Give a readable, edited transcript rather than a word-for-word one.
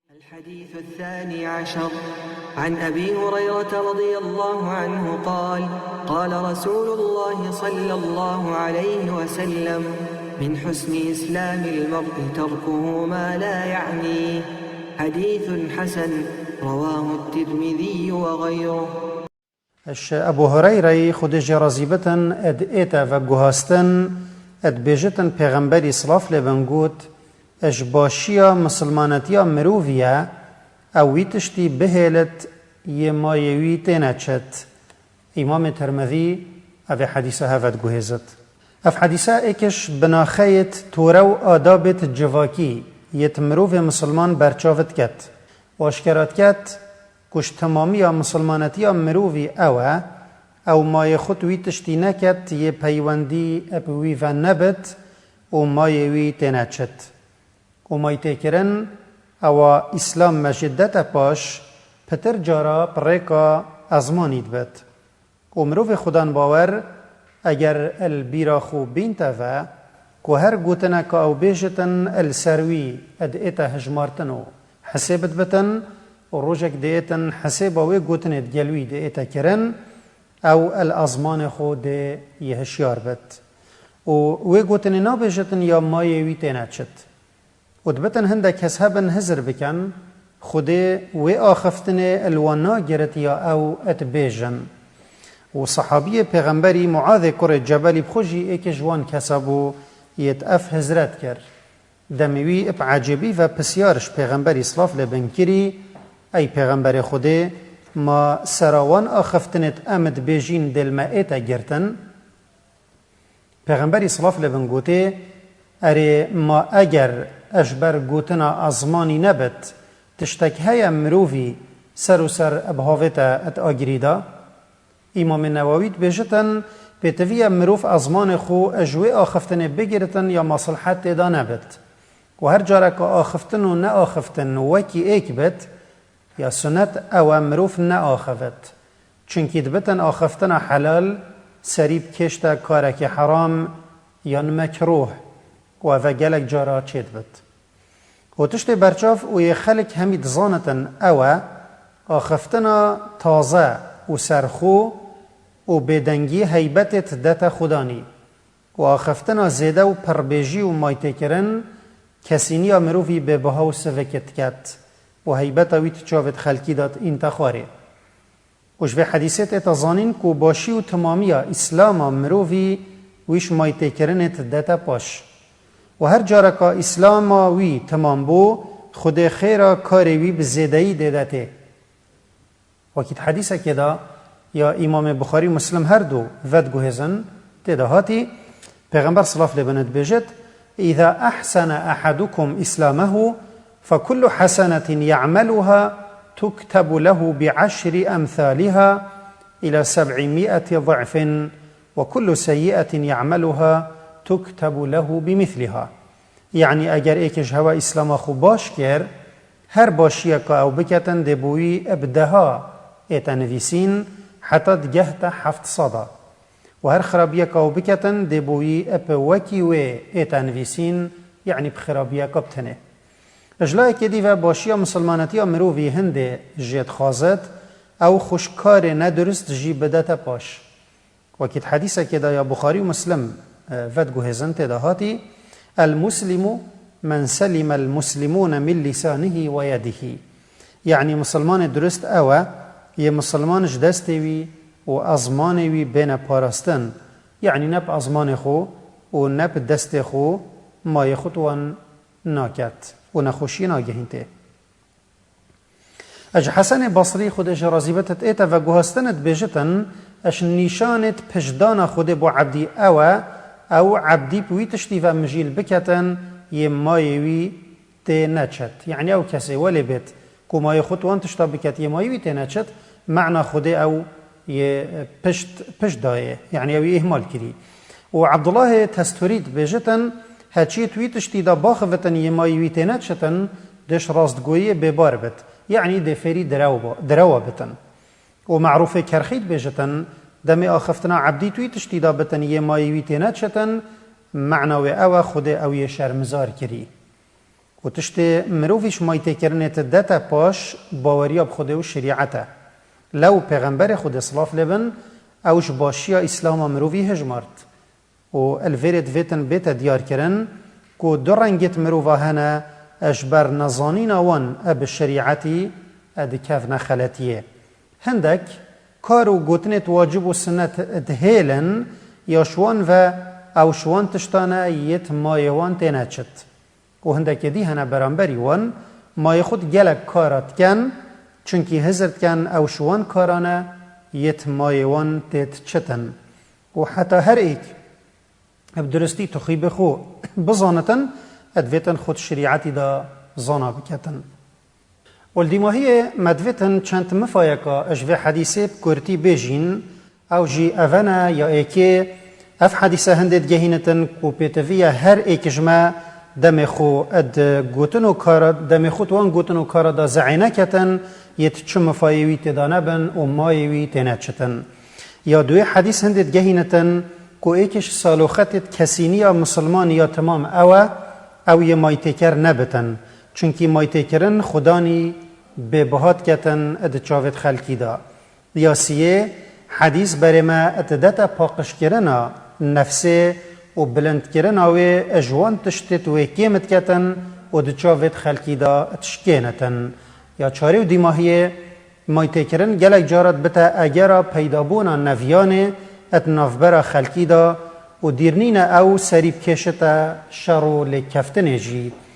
الحديث الثاني عشر عن أبي هريرة رضي الله عنه قال قال رسول الله صلى الله عليه وسلم من حسن إسلام المرء تركه ما لا يعنيه. حديث حسن رواه الترمذي وغيره. ابو هريره خودش رزیبتن اد ایتا و گوهستن اد بیجتن پیغمبری صلاف لبنگوت اش باشیا مسلمانتیا مروویا اوی تشتی بهلت یمایوی تینچت. امام ترمذی او حدیثه هفت گوهزت. اف حدیثه ایکش بناخیت تورو آدابت جواکی یت مروو مسلمان برچاوت کت و اشکرات کت کش تمامی مسلمانتی مرووی او مای خود وی تشتی نکت یه پیوندی اپوی و نبت و مای وی تنچت و مای تکرن او اسلام مجدت پاش پتر جارا پریکا ازمانید بد و مروو خودان باور اگر البیرا خو بینت و که هر گوتنک او بیجتن السروی اد ایتا هجمارتنو حسابت بتن و روزک دیتن حساب و گوتنت گلوی دیتا کرن او الازمان خود یهشیار بد و گوتن نابجتن یا مایوی تینچت و دبتن هندک حسابن هزر بکن خود و آخفتن الوانا گرت یا او اتبیجن و صحابی پیغمبری معاذ کر جبلی بخوشی ایک جوان کسابو یتاف هزرت کر دمیوی اپ عجبی و پسیارش پیغمبری صلاف لبنکری ای پیغمبر خوده ما سراوان آخفتنت امد بیجین دل ما ایتا گرتن پیغمبری صلاف لبن گوته اره ما اگر اجبر گوتنا ازمانی نبت تشتک های مروفی سر و سر ابهاوتا ات آگریدا. امام نوویت بیجتن پیتوی مروف ازمان خو اجوی آخفتن بگیرتن یا مصلحت دا نبت و هر جارک آخفتن و نه آخفتن وکی ایک بت یا سنت او مروف نه آخفت چونکی دبتن آخفتن حلال سریب کشتا کارک حرام یا مکروه و گلک جارا چید بت و تشت برچاف و یه خلق همید زانتن او آخفتن تازه و سرخو و بدنگی حیبتت دت خودانی و آخفتن زیده و پربیجی و مایته کرن کسینی مروفی به بها و سوکت کت و حیبت ویت چاوت خلکی داد انتخاره. وش به حدیثت اتزانین کو باشی و تمامی اسلام مروفی ویش مایته کرنت دتا پاش و هر جارکا اسلام وی تمام بو خود خیره کاری وی بزیدهی دیدته. وقت حدیثه که دا یا امام بخاری مسلم هر دو ود گوهزن تدهاتی پیغمبر صلاف لبنت بجد اذا احسن احدكم اسلامه فكل حسنة يعملها تكتب له بعشر أمثالها إلى 700 ضعف وكل سيئة يعملها تكتب له بمثلها. يعني أجر إيكش هوا إسلام خو باش كر هر باشيك أو بكتن دبوي ابدها اتنفسين حتى دجهت حفت صدا وهر خرابيك أو بكتن دبوي أبوكي و اتنفسين يعني بخرابيك بتنه. اجلای که دیو باشی مسلمانتی مروی هنده جیت خازد او خوشکار ندرست جی بدت پاش. وقت حدیثه که دا یا بخاری و مسلم ود گوهزن تدهاتی المسلم من سلم المسلمون من لسانه و یده. یعنی مسلمان درست اوه یه مسلمانش دستوی و ازمانوی بین پارستن یعنی نب ازمان خو و نب دست خو مای خطوان ناکت و نخوشی ناگهینته. اج حسن بصری خودش رازیبتت ایتا و گوهستنت بیجتن اش نیشانت پشدان خود با عبدی او عبدی بوی تشتی و مجیل بکتن یه مایوی تی نچت. یعنی او کسی ولی بیت که مای خودوان تشتا بکت یه مایوی تی نچت معنی خود او یه پشت دایه یعنی اوی اهمال کری. و عبدالله تستورید بیجتن هچی توی تشتی دا باخوتن یه مایوی تینت شتن دش راستگویی ببار بد یعنی دفری دروا بتن و معروف کرخید بیجتن دمی آخفتنا عبدی توی تشتی دا بتن یه مایوی تینت شتن معنی او خود او یه شرمزار کری و تشتی مروفیش مایته کرنیت دتا پاش باوریا بخوده و شریعته لو پیغمبر خود اصلاف لبن اوش باشیا اسلام مروفی هجمارد و الویرد ویتن بیت دیار کرن که دو رنگت مروفا هنه اجبر نزانین وان اب شریعتی اد کف نخلتیه هندک کارو گوتنت واجب و سنت ادهیلن یا شوان و او شوان تشتانه یت مایوان تینچت و هندک دی هنه برانبری وان مای خود گلک کارات کن چونکی هزرد کن او شوان کارانه یت مایوان تیت چتن و حتی هر ایک بدرستی تخیب خو بزانتن ادویتن خود شریعتی دا زانا بکتن والدیماهی مدویتن چند مفایقا اجوه حدیثه بکورتی بیجین او جی اونا یا ایکی اف حدیثه هندید گهینتن کو پیتویه هر ایکجمه دم خو اد گوتنو کارا دم خو توان گوتنو کارا دا زعینه کتن یت چه مفایوی تدانه بن و مایوی تینه چتن یا دوی حدیث هندید گهینتن کو ایکش سالوختت کسینی مسلمان یا تمام او یه مایتکر نبتن چونکی مایتکرن خدانی به بهات کتن اد چاوت خلکی دا یا سیه حدیث بر ما اتدتا پاقش کرنا نفسه و بلند کرنا و اجوان تشتت و کیمت کتن و د چاوت خلکی دا تشکینتن یا چاره و دیماهیه مایتکرن گلک جارت بتا اگر پیدابونا نویانه ات نافبرا خلکی دا و دیرنین او سریب کشتا شر و لکفتن جی